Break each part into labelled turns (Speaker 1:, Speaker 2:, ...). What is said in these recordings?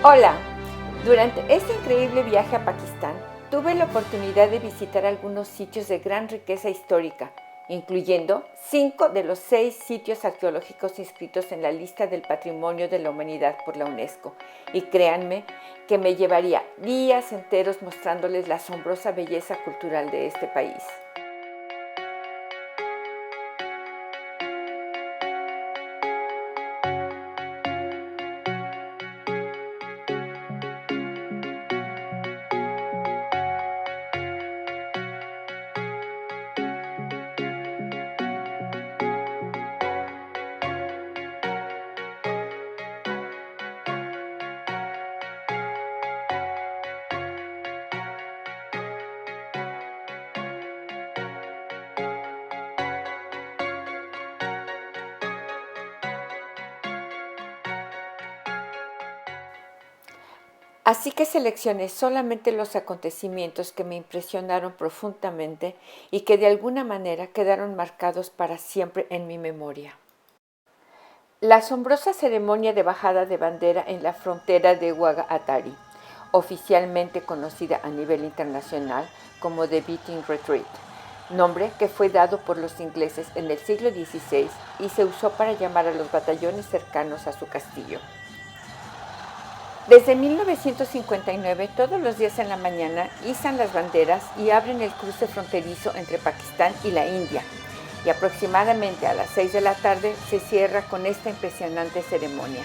Speaker 1: Hola, durante este increíble viaje a Pakistán, tuve la oportunidad de visitar algunos sitios de gran riqueza histórica, incluyendo 5 de los 6 sitios arqueológicos inscritos en la lista del Patrimonio de la Humanidad por la UNESCO. Y créanme que me llevaría días enteros mostrándoles la asombrosa belleza cultural de este país. Así que seleccioné solamente los acontecimientos que me impresionaron profundamente y que de alguna manera quedaron marcados para siempre en mi memoria. La asombrosa ceremonia de bajada de bandera en la frontera de Wagah Atari, oficialmente conocida a nivel internacional como The Beating Retreat, nombre que fue dado por los ingleses en el siglo XVI y se usó para llamar a los batallones cercanos a su castillo. Desde 1959, todos los días en la mañana, izan las banderas y abren el cruce fronterizo entre Pakistán y la India, y aproximadamente a las 6 de la tarde se cierra con esta impresionante ceremonia.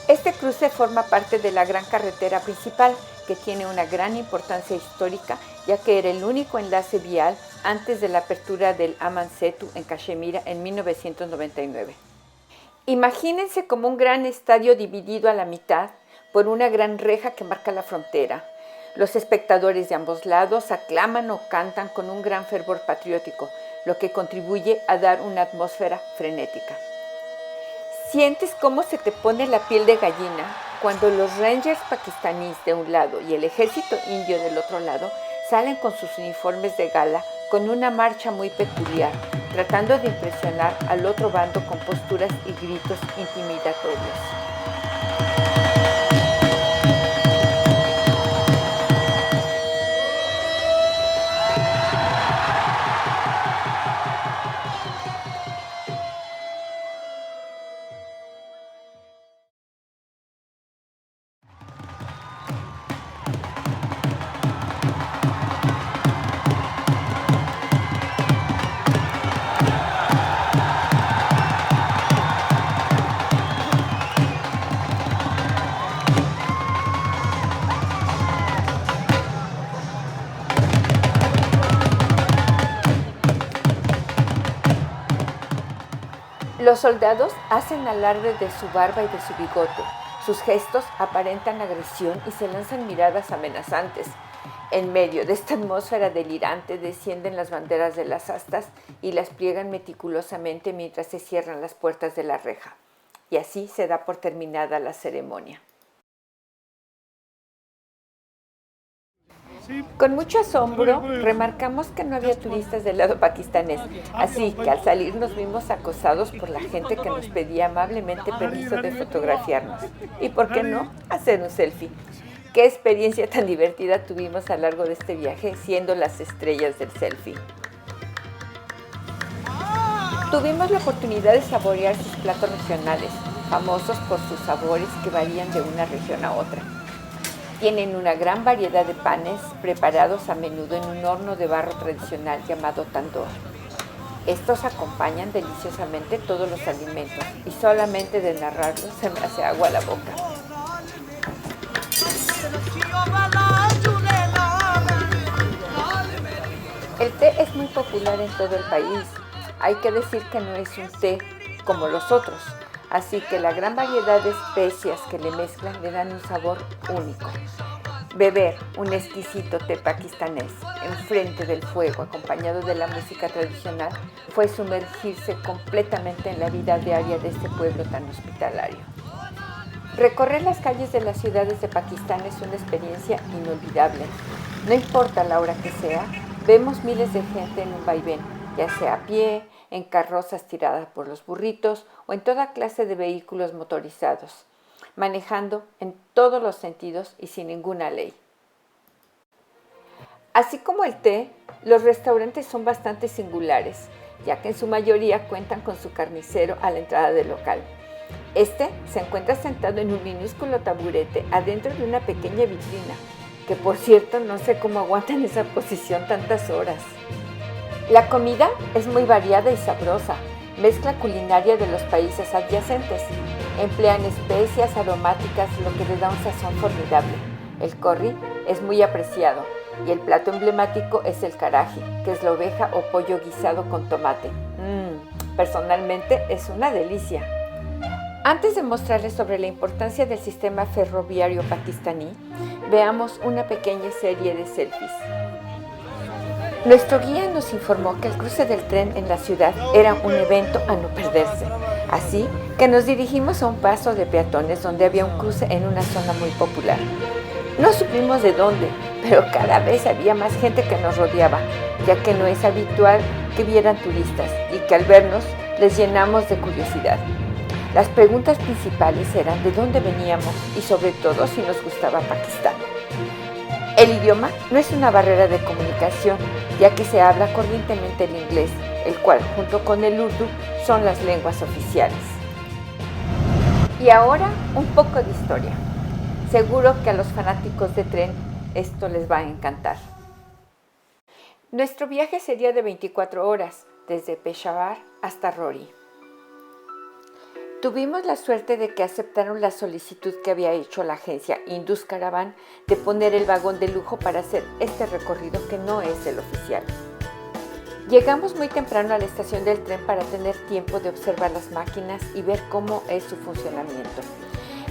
Speaker 1: Este cruce forma parte de la gran carretera principal, que tiene una gran importancia histórica, ya que era el único enlace vial antes de la apertura del Aman Setu en Cachemira en 1999. Imagínense como un gran estadio dividido a la mitad por una gran reja que marca la frontera. Los espectadores de ambos lados aclaman o cantan con un gran fervor patriótico, lo que contribuye a dar una atmósfera frenética. Sientes cómo se te pone la piel de gallina cuando los Rangers pakistaníes de un lado y el ejército indio del otro lado salen con sus uniformes de gala con una marcha muy peculiar, tratando de impresionar al otro bando con posturas y gritos intimidatorios. Los soldados hacen alarde de su barba y de su bigote. Sus gestos aparentan agresión y se lanzan miradas amenazantes. En medio de esta atmósfera delirante descienden las banderas de las astas y las pliegan meticulosamente mientras se cierran las puertas de la reja. Y así se da por terminada la ceremonia. Con mucho asombro, remarcamos que no había turistas del lado pakistanés, así que al salir nos vimos acosados por la gente que nos pedía amablemente permiso de fotografiarnos. Y por qué no, hacer un selfie. Qué experiencia tan divertida tuvimos a lo largo de este viaje, siendo las estrellas del selfie. Tuvimos la oportunidad de saborear sus platos regionales, famosos por sus sabores que varían de una región a otra. Tienen una gran variedad de panes preparados a menudo en un horno de barro tradicional llamado tandoor. Estos acompañan deliciosamente todos los alimentos y solamente de narrarlos se me hace agua a la boca. El té es muy popular en todo el país. Hay que decir que no es un té como los otros, así que la gran variedad de especias que le mezclan le dan un sabor único. Beber un exquisito té pakistanés enfrente del fuego acompañado de la música tradicional fue sumergirse completamente en la vida diaria de este pueblo tan hospitalario. Recorrer las calles de las ciudades de Pakistán es una experiencia inolvidable. No importa la hora que sea, vemos miles de gente en un vaivén, ya sea a pie, en carrozas tiradas por los burritos o en toda clase de vehículos motorizados. manejando en todos los sentidos y sin ninguna ley. Así como el té, los restaurantes son bastante singulares, ya que en su mayoría cuentan con su carnicero a la entrada del local. Este se encuentra sentado en un minúsculo taburete adentro de una pequeña vitrina, que por cierto no sé cómo aguantan esa posición tantas horas. La comida es muy variada y sabrosa, mezcla culinaria de los países adyacentes. Emplean especias aromáticas, lo que le da un sazón formidable. El curry es muy apreciado y el plato emblemático es el karahi, que es la oveja o pollo guisado con tomate. Personalmente es una delicia. Antes de mostrarles sobre la importancia del sistema ferroviario pakistaní, veamos una pequeña serie de selfies. Nuestro guía nos informó que el cruce del tren en la ciudad era un evento a no perderse, así que nos dirigimos a un paso de peatones donde había un cruce en una zona muy popular. No supimos de dónde, pero cada vez había más gente que nos rodeaba, ya que no es habitual que vieran turistas y que al vernos les llenamos de curiosidad. Las preguntas principales eran de dónde veníamos y sobre todo si nos gustaba Pakistán. El idioma no es una barrera de comunicación, ya que se habla corrientemente el inglés, el cual junto con el urdu son las lenguas oficiales. Y ahora un poco de historia. Seguro que a los fanáticos de tren esto les va a encantar. Nuestro viaje sería de 24 horas, desde Peshawar hasta Rohri. Tuvimos la suerte de que aceptaron la solicitud que había hecho la agencia Indus Caravan de poner el vagón de lujo para hacer este recorrido que no es el oficial. Llegamos muy temprano a la estación del tren para tener tiempo de observar las máquinas y ver cómo es su funcionamiento.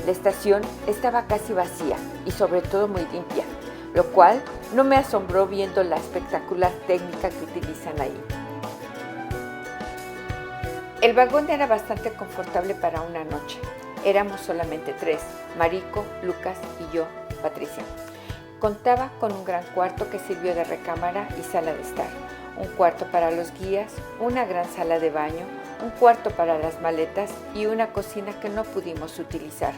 Speaker 1: La estación estaba casi vacía y sobre todo muy limpia, lo cual no me asombró viendo la espectacular técnica que utilizan ahí. El vagón era bastante confortable para una noche. Éramos solamente 3, Mariko, Lucas y yo, Patricia. Contaba con un gran cuarto que sirvió de recámara y sala de estar, un cuarto para los guías, una gran sala de baño, un cuarto para las maletas y una cocina que no pudimos utilizar.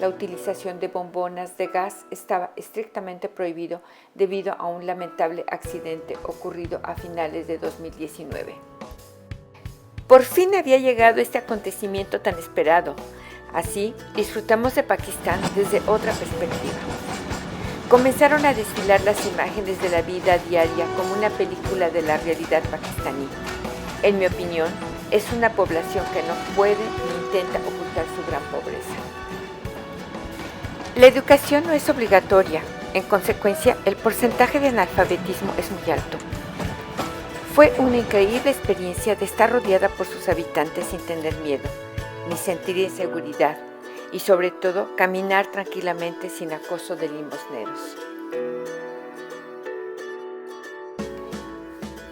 Speaker 1: La utilización de bombonas de gas estaba estrictamente prohibido debido a un lamentable accidente ocurrido a finales de 2019. Por fin había llegado este acontecimiento tan esperado. Así, disfrutamos de Pakistán desde otra perspectiva. Comenzaron a desfilar las imágenes de la vida diaria como una película de la realidad pakistaní. En mi opinión, es una población que no puede ni intenta ocultar su gran pobreza. La educación no es obligatoria. En consecuencia, el porcentaje de analfabetismo es muy alto. Fue una increíble experiencia de estar rodeada por sus habitantes sin tener miedo, ni sentir inseguridad, y sobre todo caminar tranquilamente sin acoso de limosneros.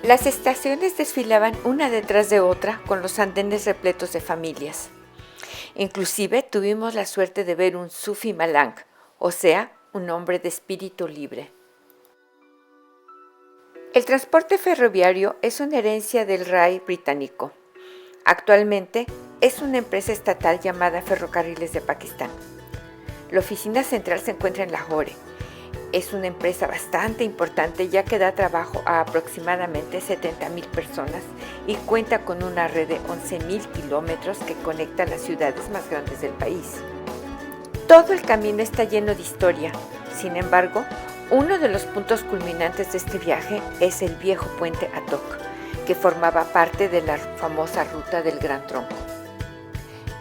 Speaker 1: Las estaciones desfilaban una detrás de otra con los andenes repletos de familias. Inclusive tuvimos la suerte de ver un Sufi Malang, o sea, un hombre de espíritu libre. El transporte ferroviario es una herencia del RAI británico. Actualmente es una empresa estatal llamada Ferrocarriles de Pakistán. La oficina central se encuentra en Lahore. Es una empresa bastante importante ya que da trabajo a aproximadamente 70,000 personas y cuenta con una red de 11,000 kilómetros que conecta las ciudades más grandes del país. Todo el camino está lleno de historia. Sin embargo, uno de los puntos culminantes de este viaje es el viejo puente Atok, que formaba parte de la famosa ruta del Gran Tronco.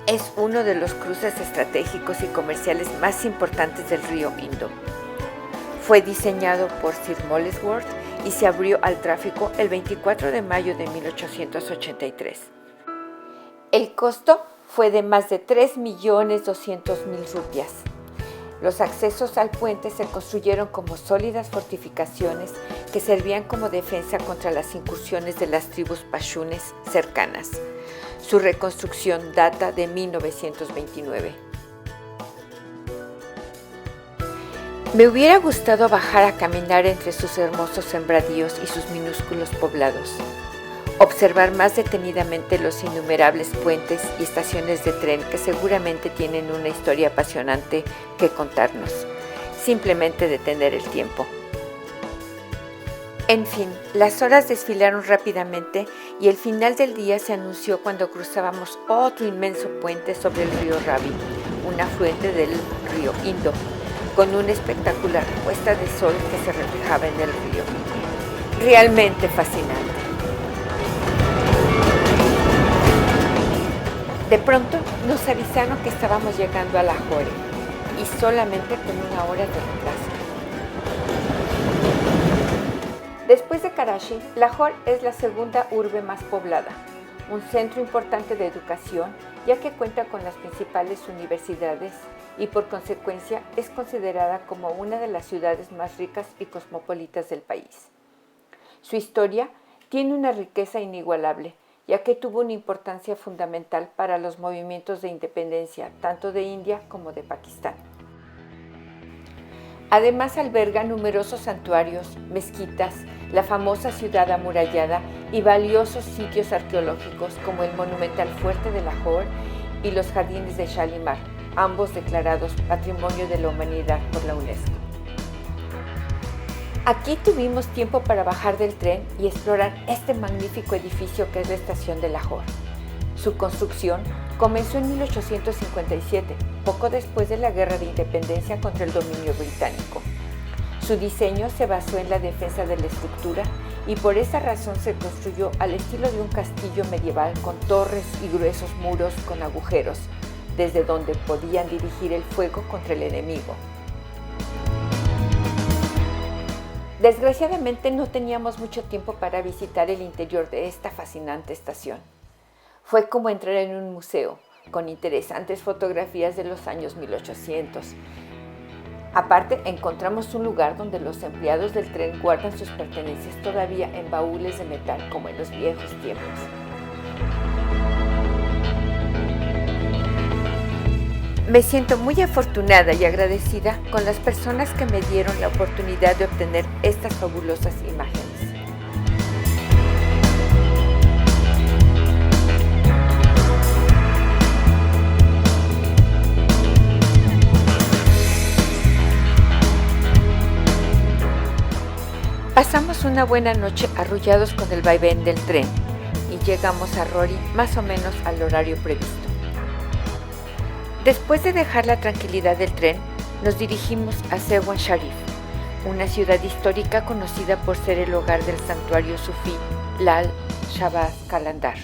Speaker 1: Es uno de los cruces estratégicos y comerciales más importantes del río Indo. Fue diseñado por Sir Molesworth y se abrió al tráfico el 24 de mayo de 1883. El costo fue de más de 3.200.000 rupias. Los accesos al puente se construyeron como sólidas fortificaciones que servían como defensa contra las incursiones de las tribus pashunes cercanas. Su reconstrucción data de 1929. Me hubiera gustado bajar a caminar entre sus hermosos sembradíos y sus minúsculos poblados. observar más detenidamente los innumerables puentes y estaciones de tren que seguramente tienen una historia apasionante que contarnos. Simplemente detener el tiempo. En fin, las horas desfilaron rápidamente y el final del día se anunció cuando cruzábamos otro inmenso puente sobre el río Ravi, un afluente del río Indo, con una espectacular puesta de sol que se reflejaba en el río. Realmente fascinante. De pronto nos avisaron que estábamos llegando a Lahore y solamente con una hora de retraso. Después de Karachi, Lahore es la segunda urbe más poblada, un centro importante de educación, ya que cuenta con las principales universidades y por consecuencia es considerada como una de las ciudades más ricas y cosmopolitas del país. Su historia tiene una riqueza inigualable, ya que tuvo una importancia fundamental para los movimientos de independencia tanto de India como de Pakistán. Además alberga numerosos santuarios, mezquitas, la famosa ciudad amurallada y valiosos sitios arqueológicos como el monumental fuerte de Lahore y los jardines de Shalimar, ambos declarados Patrimonio de la Humanidad por la UNESCO. Aquí tuvimos tiempo para bajar del tren y explorar este magnífico edificio que es la estación de Lahore. Su construcción comenzó en 1857, poco después de la Guerra de Independencia contra el dominio británico. Su diseño se basó en la defensa de la estructura y por esa razón se construyó al estilo de un castillo medieval con torres y gruesos muros con agujeros, desde donde podían dirigir el fuego contra el enemigo. Desgraciadamente no teníamos mucho tiempo para visitar el interior de esta fascinante estación. Fue como entrar en un museo, con interesantes fotografías de los años 1800. Aparte, encontramos un lugar donde los empleados del tren guardan sus pertenencias todavía en baúles de metal como en los viejos tiempos. Me siento muy afortunada y agradecida con las personas que me dieron la oportunidad de obtener estas fabulosas imágenes. Pasamos una buena noche arrullados con el vaivén del tren y llegamos a Rohri más o menos al horario previsto. Después de dejar la tranquilidad del tren, nos dirigimos a Sewan Sharif, una ciudad histórica conocida por ser el hogar del santuario sufí Lal Shahbaz Qalandar,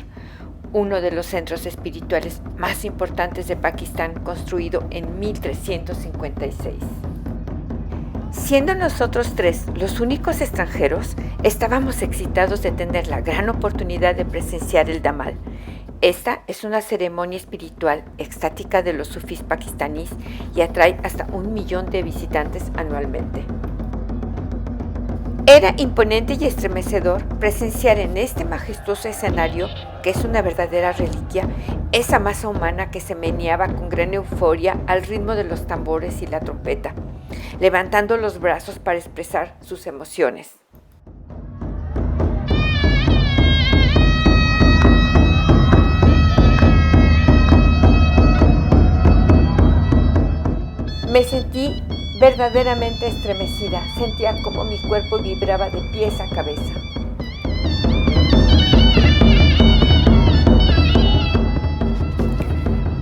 Speaker 1: uno de los centros espirituales más importantes de Pakistán, construido en 1356. Siendo nosotros tres los únicos extranjeros, estábamos excitados de tener la gran oportunidad de presenciar el Dhamal. Esta es una ceremonia espiritual extática de los sufís pakistaníes y atrae hasta 1 millón de visitantes anualmente. Era imponente y estremecedor presenciar en este majestuoso escenario, que es una verdadera reliquia, esa masa humana que se meneaba con gran euforia al ritmo de los tambores y la trompeta, levantando los brazos para expresar sus emociones. Me sentí verdaderamente estremecida, sentía como mi cuerpo vibraba de pies a cabeza.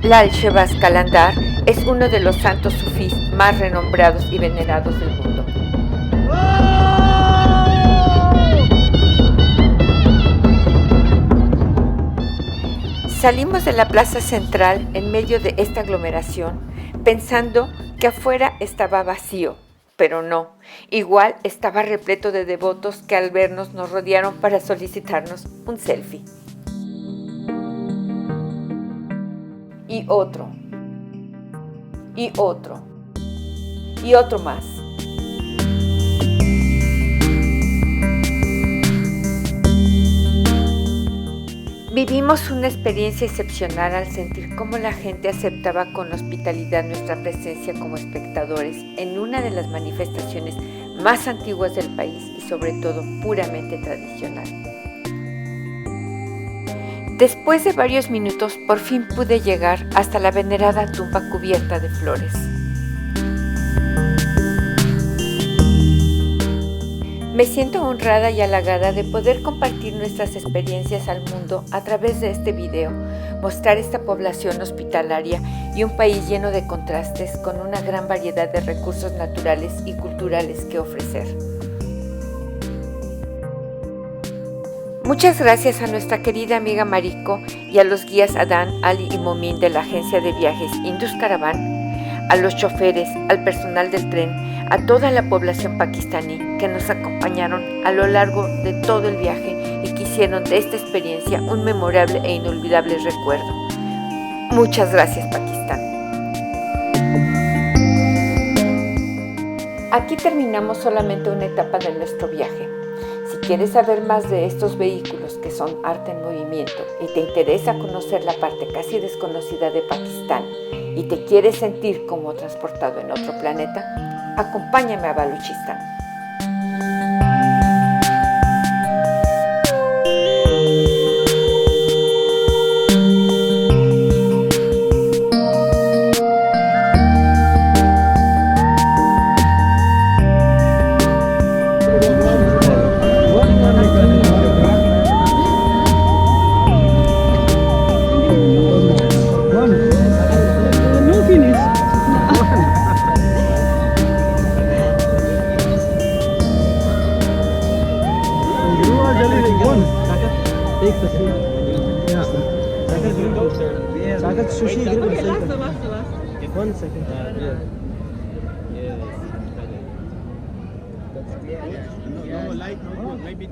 Speaker 1: Lal Shahbaz Qalandar es uno de los santos sufís más renombrados y venerados del mundo. Salimos de la plaza central en medio de esta aglomeración, pensando que afuera estaba vacío, pero no, igual estaba repleto de devotos que al vernos nos rodearon para solicitarnos un selfie. Y otro, y otro, y otro más. Vivimos una experiencia excepcional al sentir cómo la gente aceptaba con hospitalidad nuestra presencia como espectadores en una de las manifestaciones más antiguas del país y sobre todo puramente tradicional. Después de varios minutos, por fin pude llegar hasta la venerada tumba cubierta de flores. Me siento honrada y halagada de poder compartir nuestras experiencias al mundo a través de este video, mostrar esta población hospitalaria y un país lleno de contrastes con una gran variedad de recursos naturales y culturales que ofrecer. Muchas gracias a nuestra querida amiga Mariko y a los guías Adán, Ali y Momin de la agencia de viajes Indus Caravan, a los choferes, al personal del tren, a toda la población pakistaní que nos acompañaron a lo largo de todo el viaje y que hicieron de esta experiencia un memorable e inolvidable recuerdo. Muchas gracias, Pakistán. Aquí terminamos solamente una etapa de nuestro viaje. Si quieres saber más de estos vehículos que son arte en movimiento y te interesa conocer la parte casi desconocida de Pakistán y te quieres sentir como transportado en otro planeta, acompáñame a Baluchistán.
Speaker 2: No light, no, maybe